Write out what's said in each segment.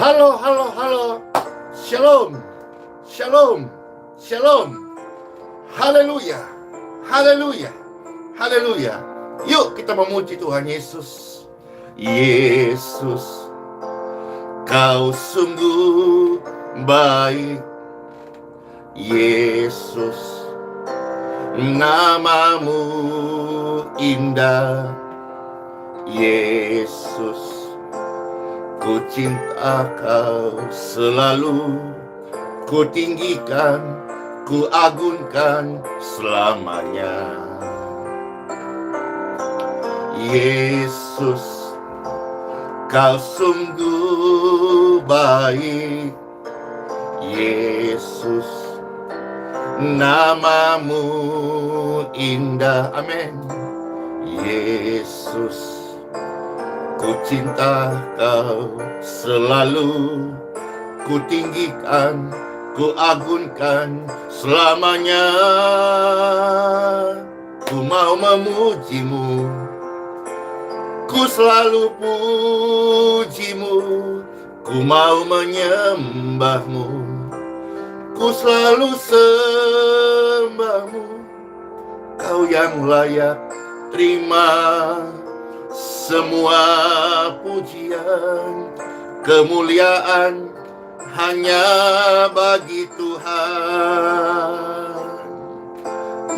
Halo, halo, halo. Shalom, shalom, shalom. Haleluya, haleluya, haleluya. Yuk kita memuji Tuhan Yesus. Yesus, Kau sungguh baik. Yesus, namamu indah. Yesus, ku cinta Kau selalu. Ku tinggikan, ku agungkan selamanya. Yesus, Kau sungguh baik. Yesus, namamu indah. Amin. Yesus, ku cinta Kau selalu. Ku tinggikan, ku agungkan selamanya. Ku mau memujimu, ku selalu pujimu. Ku mau menyembahmu, ku selalu sembahmu. Kau yang layak terima semua pujian. Kemuliaan hanya bagi Tuhan.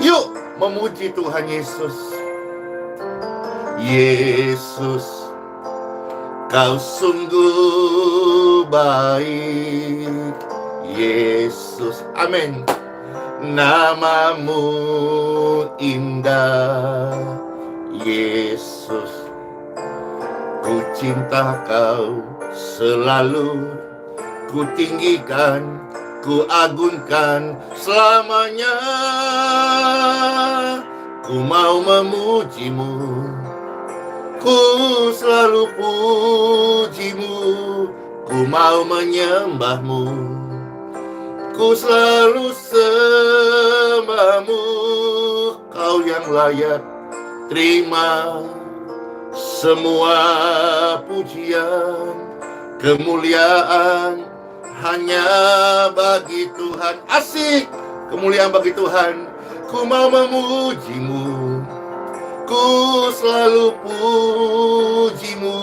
Yuk memuji Tuhan Yesus. Yesus, Kau sungguh baik. Yesus, amin. Namamu indah. Yesus, ku cinta Kau selalu. Ku tinggikan, ku agungkan selamanya. Ku mau memujimu, ku selalu pujimu. Ku mau menyembahmu, ku selalu sembahmu. Kau yang layak terima semua pujian. Kemuliaan hanya bagi Tuhan. Asik, kemuliaan bagi Tuhan. Ku mau memujimu, ku selalu pujimu.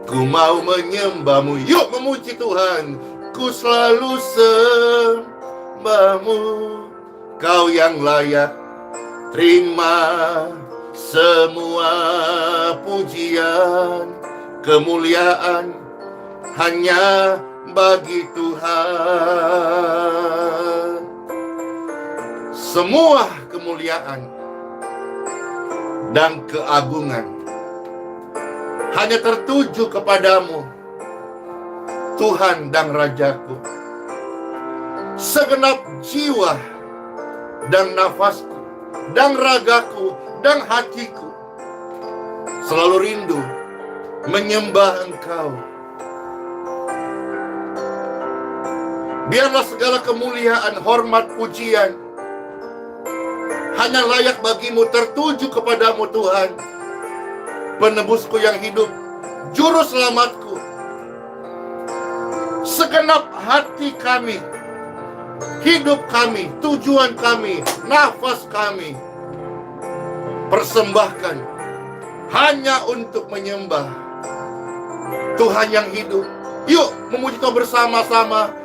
Ku mau menyembahmu. Yuk memuji Tuhan. Ku selalu sembahmu. Kau yang layak terima semua pujian. Kemuliaan hanya bagi Tuhan. Semua kemuliaan dan keagungan hanya tertuju kepadamu, Tuhan dan Rajaku. Segenap jiwa dan nafasku dan ragaku dan hatiku selalu rindu menyembah Engkau. Biarlah segala kemuliaan, hormat, pujian hanya layak bagimu, tertuju kepadamu Tuhan. Penebusku yang hidup, juru selamatku. Segenap hati kami, hidup kami, tujuan kami, nafas kami persembahkan hanya untuk menyembah Tuhan yang hidup. Yuk memuji Tuhan bersama-sama.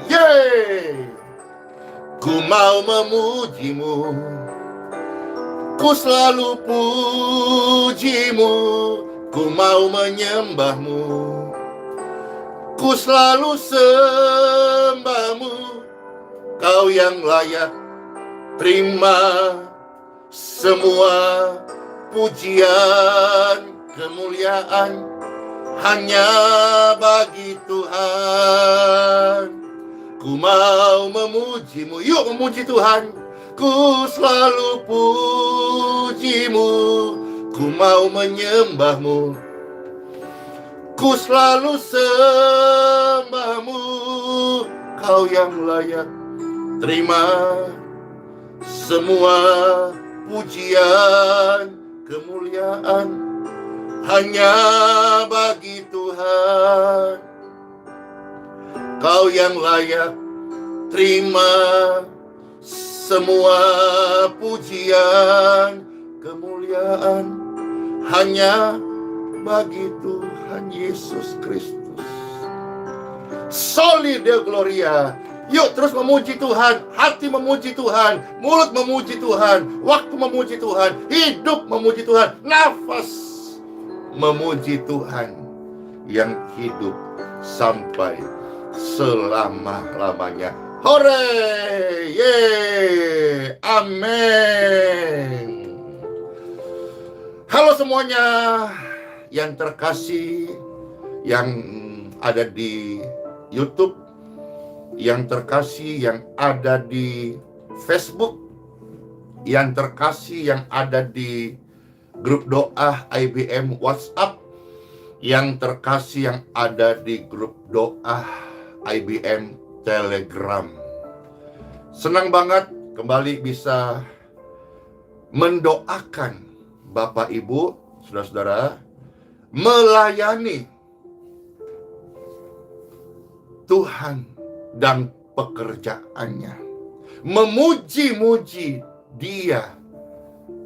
Yeay! Ku mau memujimu, ku selalu pujimu. Ku mau menyembahmu, ku selalu sembahmu. Kau yang layak terima semua pujian. Kemuliaan hanya bagi Tuhan. Ku mau memujimu. Yuk memuji Tuhan. Ku selalu pujimu. Ku mau menyembahmu, ku selalu sembahmu. Kau yang layak terima semua pujian. Kemuliaan hanya bagi Tuhan. Kau yang layak terima semua pujian, kemuliaan hanya bagi Tuhan Yesus Kristus. Soli Deo Gloria. Yuk terus memuji Tuhan, hati memuji Tuhan, mulut memuji Tuhan, waktu memuji Tuhan, hidup memuji Tuhan, nafas memuji Tuhan yang hidup sampai selama-lamanya. Hore! Yeay! Amin. Halo semuanya yang terkasih, yang ada di YouTube, yang terkasih yang ada di Facebook, yang terkasih yang ada di grup doa IBM WhatsApp, yang terkasih yang ada di grup doa IBM Telegram. Senang banget kembali bisa mendoakan Bapak Ibu, saudara-saudara, melayani Tuhan dan pekerjaannya, memuji-muji Dia,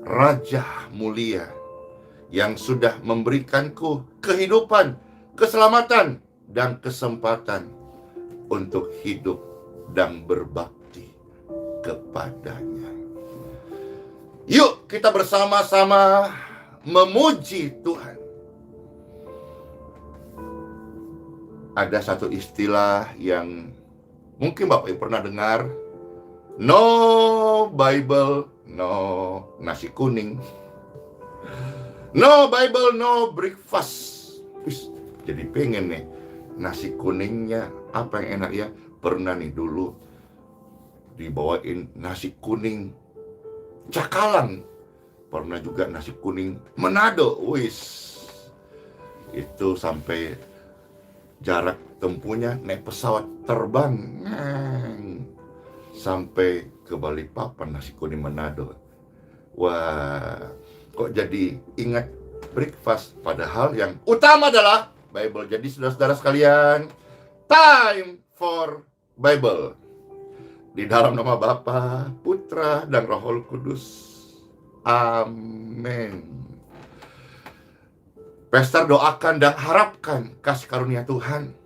Raja mulia, yang sudah memberikanku kehidupan, keselamatan, dan kesempatan untuk hidup dan berbakti kepadanya. Yuk kita bersama-sama memuji Tuhan. Ada satu istilah yang mungkin Bapak Ibu pernah dengar, no Bible, no nasi kuning. No Bible, no breakfast. Jadi pengen nih nasi kuningnya apa yang enak ya. Pernah nih dulu dibawain nasi kuning Cakalang. Pernah juga nasi kuning Manado. Itu sampai jarak tempuhnya naik pesawat terbang sampai ke Balikpapan, nasi kuning Manado. Wah, kok jadi ingat breakfast, padahal yang utama adalah Bible. Jadi saudara-saudara sekalian, time for Bible. Di dalam nama Bapa, Putra, dan Roh Kudus. Amin. Pastor doakan dan harapkan kasih karunia Tuhan.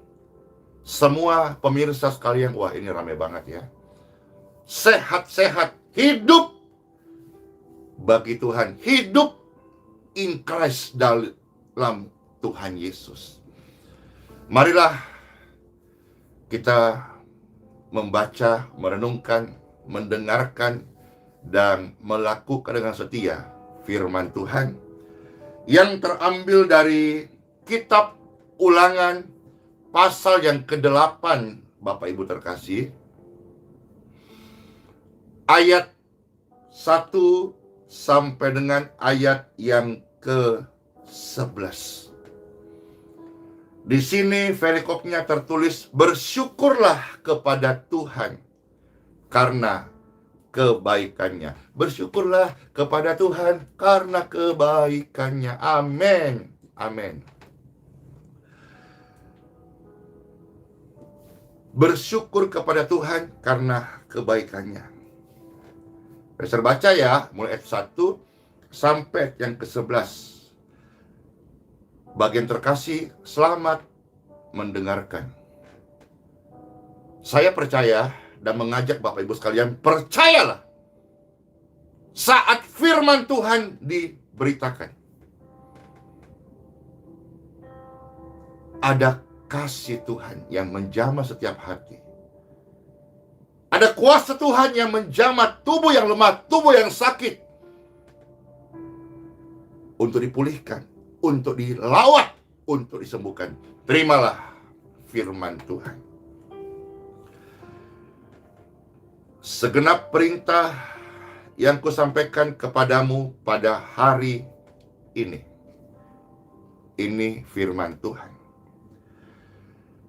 Semua pemirsa sekalian, wah ini ramai banget ya. Sehat-sehat, hidup bagi Tuhan, hidup in Christ dalam Tuhan Yesus. Marilah kita membaca, merenungkan, mendengarkan, dan melakukan dengan setia firman Tuhan yang terambil dari kitab Ulangan pasal yang ke-8, Bapak Ibu terkasih, ayat 1 sampai dengan ayat yang ke-11. Di sini perikopnya tertulis, bersyukurlah kepada Tuhan karena kebaikannya. Bersyukurlah kepada Tuhan karena kebaikannya. Amin. Amin. Bersyukur kepada Tuhan karena kebaikannya. Saya baca ya, mulai ayat 1 sampai yang ke-11. Bagian terkasih, selamat mendengarkan. Saya percaya dan mengajak Bapak Ibu sekalian, percayalah saat firman Tuhan diberitakan. Ada kasih Tuhan yang menjamah setiap hati. Ada kuasa Tuhan yang menjamah tubuh yang lemah, tubuh yang sakit, untuk dipulihkan, untuk dilawat, untuk disembuhkan. Terimalah firman Tuhan. Segenap perintah yang kusampaikan kepadamu pada hari ini. Ini firman Tuhan.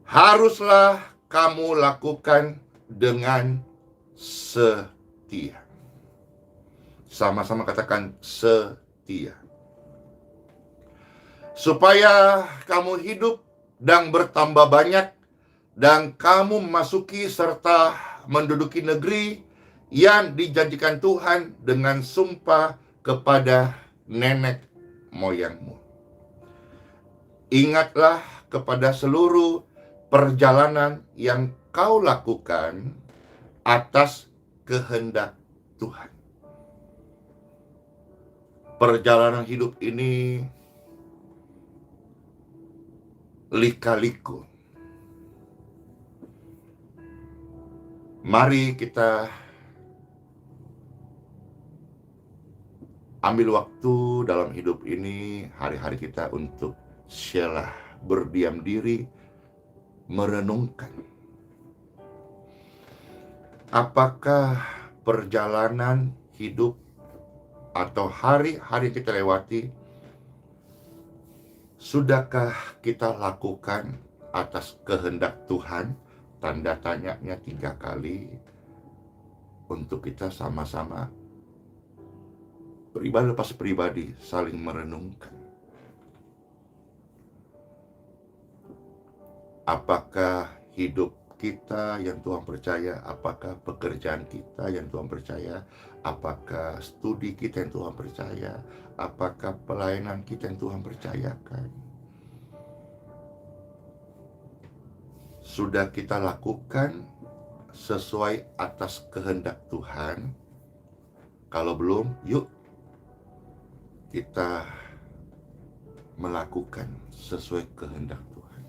Haruslah kamu lakukan dengan setia. Sama-sama katakan setia. Supaya kamu hidup dan bertambah banyak dan kamu memasuki serta menduduki negeri yang dijanjikan Tuhan dengan sumpah kepada nenek moyangmu. Ingatlah kepada seluruh perjalanan yang kau lakukan atas kehendak Tuhan. Perjalanan hidup ini lika-liku. Mari kita ambil waktu dalam hidup ini, hari-hari kita untuk syalah berdiam diri, merenungkan. Apakah perjalanan hidup atau hari-hari kita lewati, sudahkah kita lakukan atas kehendak Tuhan? Tanda tanyanya 3 kali untuk kita sama-sama pribadi lepas pribadi saling merenungkan. Apakah hidup kita yang Tuhan percaya? Apakah pekerjaan kita yang Tuhan percaya? Apakah studi kita yang Tuhan percaya? Apakah pelayanan kita yang Tuhan percayakan? Sudah kita lakukan sesuai atas kehendak Tuhan? Kalau belum, yuk kita melakukan sesuai kehendak Tuhan.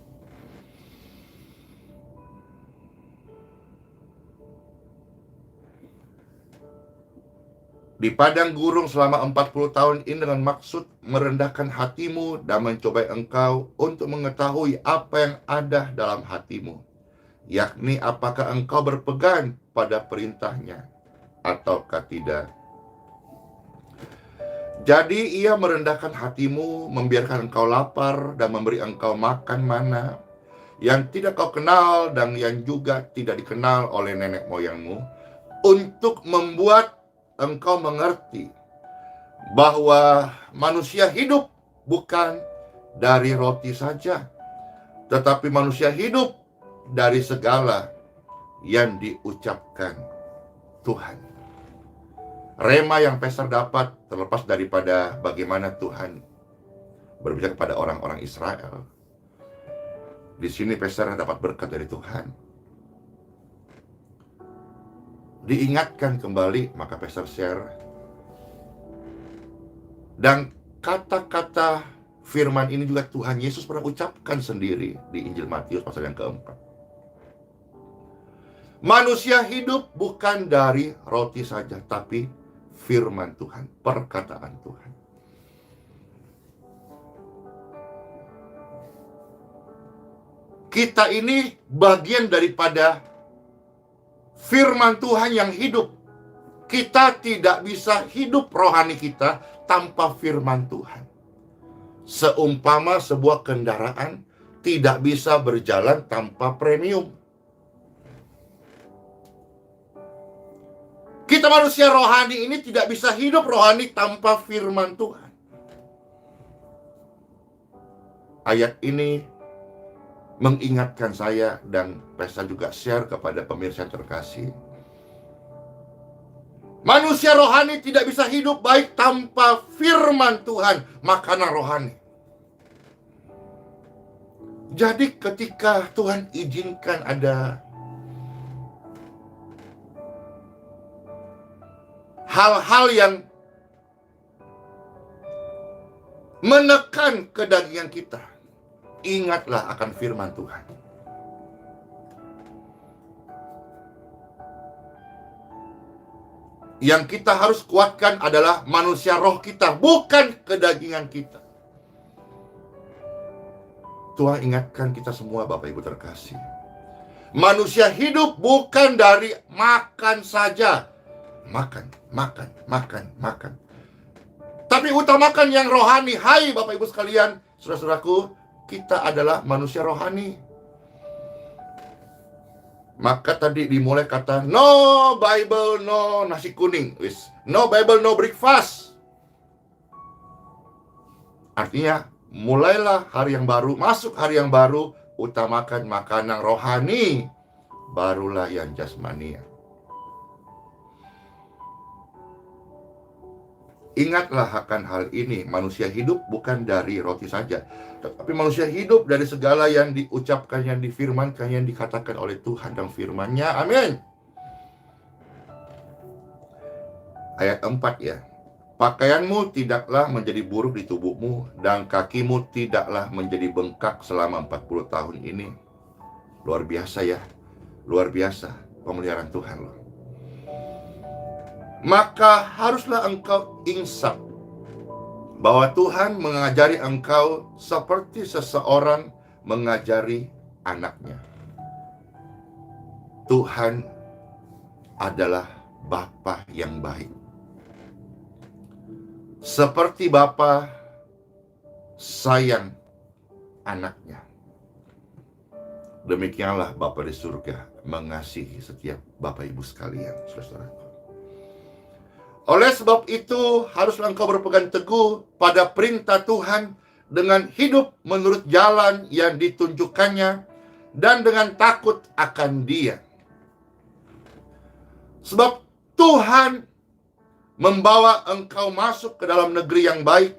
Di padang gurun selama 40 tahun ini dengan maksud merendahkan hatimu dan mencobai engkau untuk mengetahui apa yang ada dalam hatimu, yakni apakah engkau berpegang pada perintahnya ataukah tidak. Jadi ia merendahkan hatimu, membiarkan engkau lapar dan memberi engkau makan mana yang tidak kau kenal dan yang juga tidak dikenal oleh nenek moyangmu, untuk membuat engkau mengerti bahwa manusia hidup bukan dari roti saja, tetapi manusia hidup dari segala yang diucapkan Tuhan. Rema yang Pastor dapat terlepas daripada bagaimana Tuhan berbicara kepada orang-orang Israel. Di sini Pastor dapat berkat dari Tuhan. Diingatkan kembali, maka Pastor share. Dan kata-kata firman ini juga Tuhan Yesus pernah ucapkan sendiri di Injil Matius pasal yang keempat. Manusia hidup bukan dari roti saja, tapi firman Tuhan, perkataan Tuhan. Kita ini bagian daripada firman Tuhan yang hidup. Kita tidak bisa hidup rohani kita tanpa firman Tuhan. Seumpama sebuah kendaraan tidak bisa berjalan tanpa premium. Kita manusia rohani ini tidak bisa hidup rohani tanpa firman Tuhan. Ayat ini mengingatkan saya dan Pastor juga share kepada pemirsa terkasih. Manusia rohani tidak bisa hidup baik tanpa firman Tuhan, makanan rohani. Jadi ketika Tuhan izinkan ada hal-hal yang menekan kedagingan kita, ingatlah akan firman Tuhan. Yang kita harus kuatkan adalah manusia roh kita, bukan kedagingan kita. Tuhan ingatkan kita semua, Bapak Ibu terkasih. Manusia hidup bukan dari makan saja. Makan. Tapi utamakan yang rohani. Hai Bapak Ibu sekalian, saudara-saudaraku, kita adalah manusia rohani. Maka tadi dimulai kata no Bible, no nasi kuning. No Bible, no breakfast. Artinya mulailah hari yang baru, masuk hari yang baru utamakan makanan rohani, barulah yang jasmania. Ingatlah akan hal ini, manusia hidup bukan dari roti saja, tetapi manusia hidup dari segala yang diucapkan, yang difirmankan, yang dikatakan oleh Tuhan dan firman-Nya. Amin. Ayat 4 ya. Pakaianmu tidaklah menjadi buruk di tubuhmu, dan kakimu tidaklah menjadi bengkak selama 40 tahun ini. Luar biasa ya. Luar biasa pemeliharaan Tuhan loh. Maka haruslah engkau insaf bahwa Tuhan mengajari engkau seperti seseorang mengajari anaknya. Tuhan adalah Bapa yang baik. Seperti Bapa sayang anaknya, demikianlah Bapa di surga mengasihi setiap Bapak Ibu sekalian, saudara. Oleh sebab itu, haruslah engkau berpegang teguh pada perintah Tuhan dengan hidup menurut jalan yang ditunjukkannya dan dengan takut akan Dia. Sebab Tuhan membawa engkau masuk ke dalam negeri yang baik,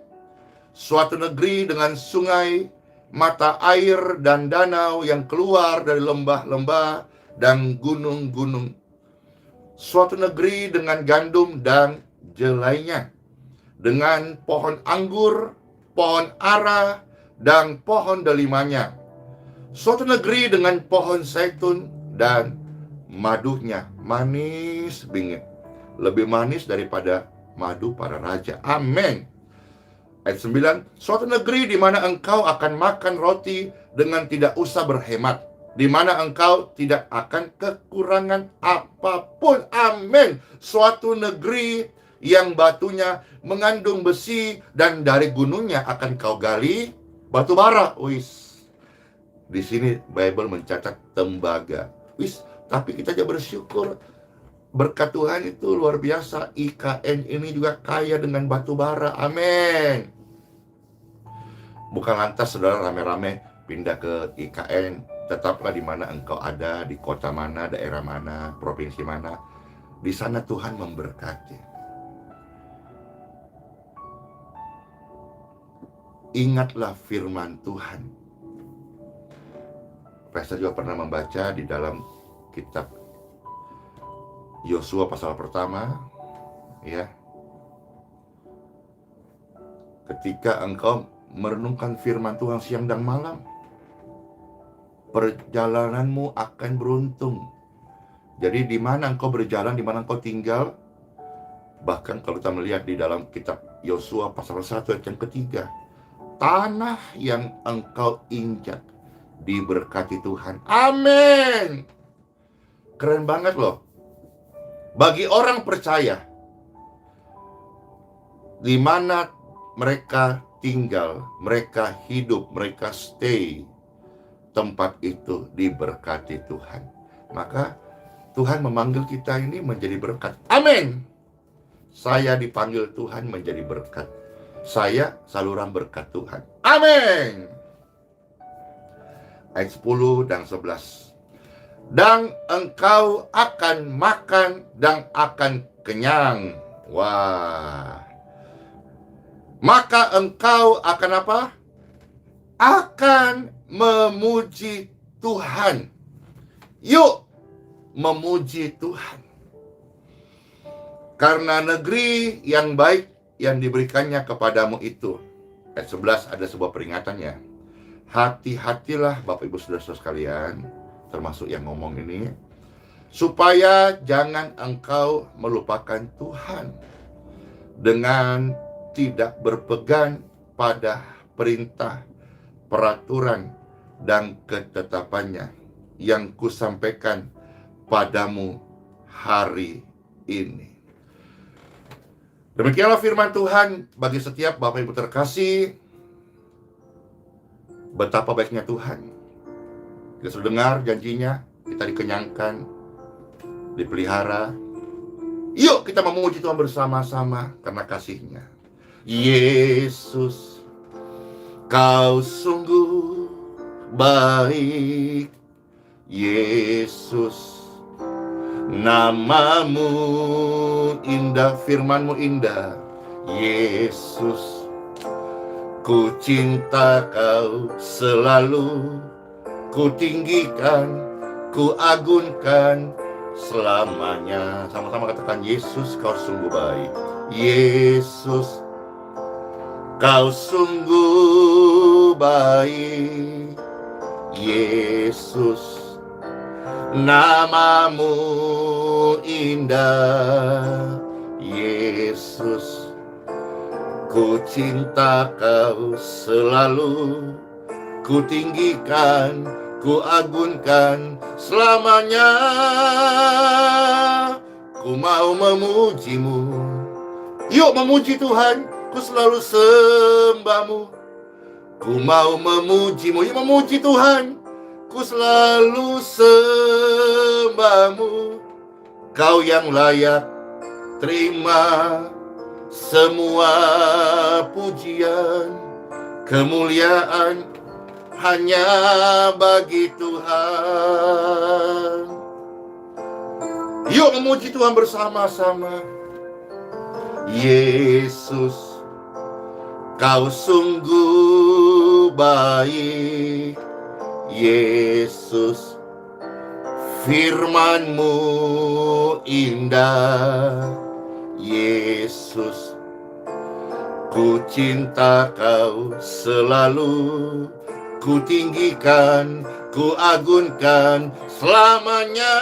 suatu negeri dengan sungai, mata air dan danau yang keluar dari lembah-lembah dan gunung-gunung. Suatu negeri dengan gandum dan jelainya, dengan pohon anggur, pohon ara, dan pohon delimanya. Suatu negeri dengan pohon zaitun dan madunya, manis bingit, lebih manis daripada madu para raja. Amin. Ayat 9, suatu negeri di mana engkau akan makan roti dengan tidak usah berhemat, di mana engkau tidak akan kekurangan apapun. Amin. Suatu negeri yang batunya mengandung besi dan dari gunungnya akan kau gali batu bara. Wis. Di sini Bible mencatat tembaga. Wis, tapi kita aja bersyukur. Berkat Tuhan itu luar biasa. IKN ini juga kaya dengan batu bara. Amin. Bukan lantas saudara rame-rame pindah ke IKN. Tetaplah di mana engkau ada, di kota mana, daerah mana, provinsi mana. Di sana Tuhan memberkati. Ingatlah firman Tuhan. Pastor juga pernah membaca di dalam kitab Yosua pasal pertama, ya. Ketika engkau merenungkan firman Tuhan siang dan malam, perjalananmu akan beruntung. Jadi di mana engkau berjalan, di mana engkau tinggal, bahkan kalau kita melihat di dalam kitab Yosua pasal 1 ayat yang ketiga, tanah yang engkau injak diberkati Tuhan. Amin. Keren banget loh. Bagi orang percaya, di mana mereka tinggal, mereka hidup, mereka stay, tempat itu diberkati Tuhan. Maka Tuhan memanggil kita ini menjadi berkat. Amin. Saya dipanggil Tuhan menjadi berkat. Saya saluran berkat Tuhan. Amin. Ayat 10 dan 11. Dan engkau akan makan dan akan kenyang. Wah. Maka engkau akan apa? Akan memuji Tuhan. Yuk memuji Tuhan. Karena negeri yang baik yang diberikannya kepadamu itu. Ayat 11 ada sebuah peringatannya. Hati-hatilah Bapak Ibu Saudara sekalian, termasuk yang ngomong ini, supaya jangan engkau melupakan Tuhan dengan tidak berpegang pada perintah, peraturan, dan ketetapannya yang kusampaikan padamu hari ini. Demikianlah firman Tuhan bagi setiap Bapak Ibu terkasih. Betapa baiknya Tuhan. Kita sudah dengar janjinya, kita dikenyangkan, dipelihara. Yuk kita memuji Tuhan bersama-sama karena kasih-Nya. Yesus, Kau sungguh baik. Yesus, namamu indah, firmanmu indah. Yesus, ku cinta kau selalu, ku tinggikan, ku agunkan selamanya. Sama-sama katakan, Yesus kau sungguh baik. Yesus, kau sungguh baik. Yesus, namamu indah. Yesus, ku cinta kau selalu, ku tinggikan, ku agunkan selamanya. Ku mau memujimu. Yuk memuji Tuhan, ku selalu sembahmu. Ku mau memujimu. Yuk memuji Tuhan, ku selalu sembahmu. Kau yang layak terima semua pujian, kemuliaan hanya bagi Tuhan. Yuk memuji Tuhan bersama-sama. Yesus, kau sungguh baik. Yesus, firman-Mu indah. Yesus, ku cinta kau selalu, ku tinggikan, ku agunkan selamanya.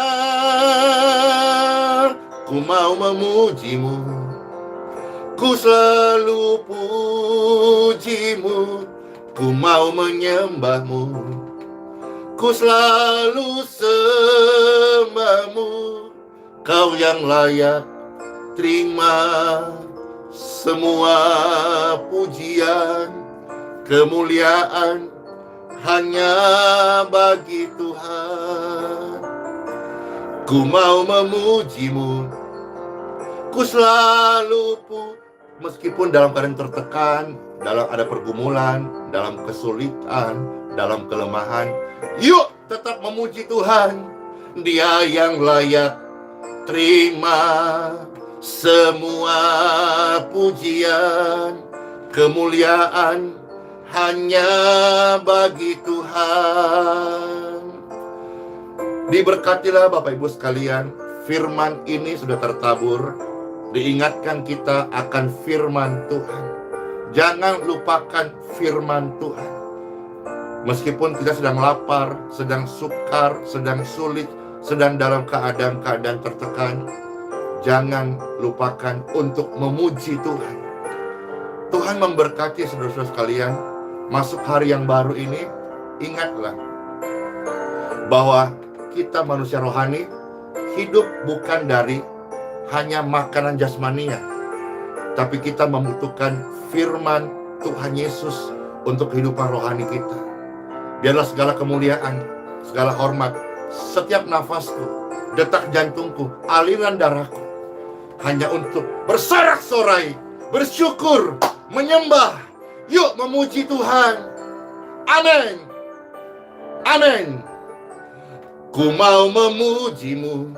Ku mau memujimu, ku selalu pujimu. Ku mau menyembahmu, ku selalu sembahmu. Kau yang layak terima semua pujian, kemuliaan hanya bagi Tuhan. Ku mau memujimu, ku selalu meskipun dalam keadaan tertekan, dalam ada pergumulan, dalam kesulitan, dalam kelemahan, yuk tetap memuji Tuhan. Dia yang layak terima semua pujian, kemuliaan hanya bagi Tuhan. Diberkatilah Bapak Ibu sekalian, firman ini sudah tertabur. Diingatkan kita akan firman Tuhan. Jangan lupakan firman Tuhan. Meskipun kita sedang lapar, sedang sukar, sedang sulit, sedang dalam keadaan-keadaan tertekan, jangan lupakan untuk memuji Tuhan. Tuhan memberkati saudara-saudara sekalian. Masuk hari yang baru ini, ingatlah bahwa kita manusia rohani hidup bukan dari hanya makanan jasmania, tapi kita membutuhkan firman Tuhan Yesus untuk kehidupan rohani kita. Biarlah segala kemuliaan, segala hormat, setiap nafasku, detak jantungku, aliran darahku hanya untuk bersorak-sorai, bersyukur, menyembah. Yuk memuji Tuhan. Amin. Amin. Ku mau memujimu,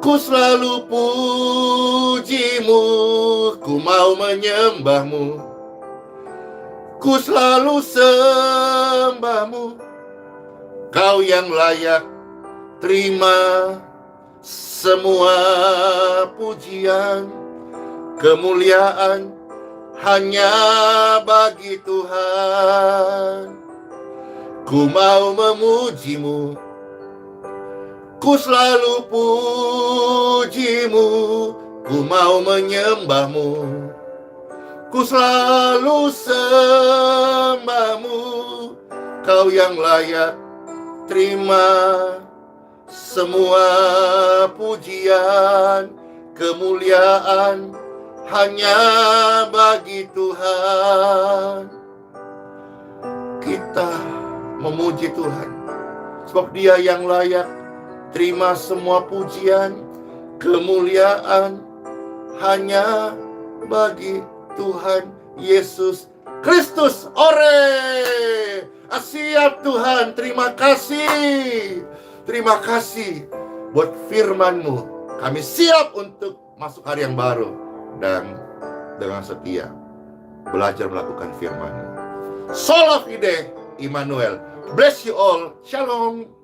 ku selalu pujimu. Ku mau menyembahmu, ku selalu sembahmu. Kau yang layak terima semua pujian, kemuliaan hanya bagi Tuhan. Ku mau memujimu, ku selalu pujimu. Ku mau menyembahmu, ku selalu sembahmu. Kau yang layak terima semua pujian, kemuliaan hanya bagi Tuhan. Kita memuji Tuhan sebab Dia yang layak terima semua pujian, kemuliaan hanya bagi Tuhan Yesus Kristus. Ore! Siap Tuhan, terima kasih. Terima kasih buat firman-Mu. Kami siap untuk masuk hari yang baru dan dengan setia belajar melakukan firman-Mu. Sola Fide, Immanuel. Bless you all. Shalom.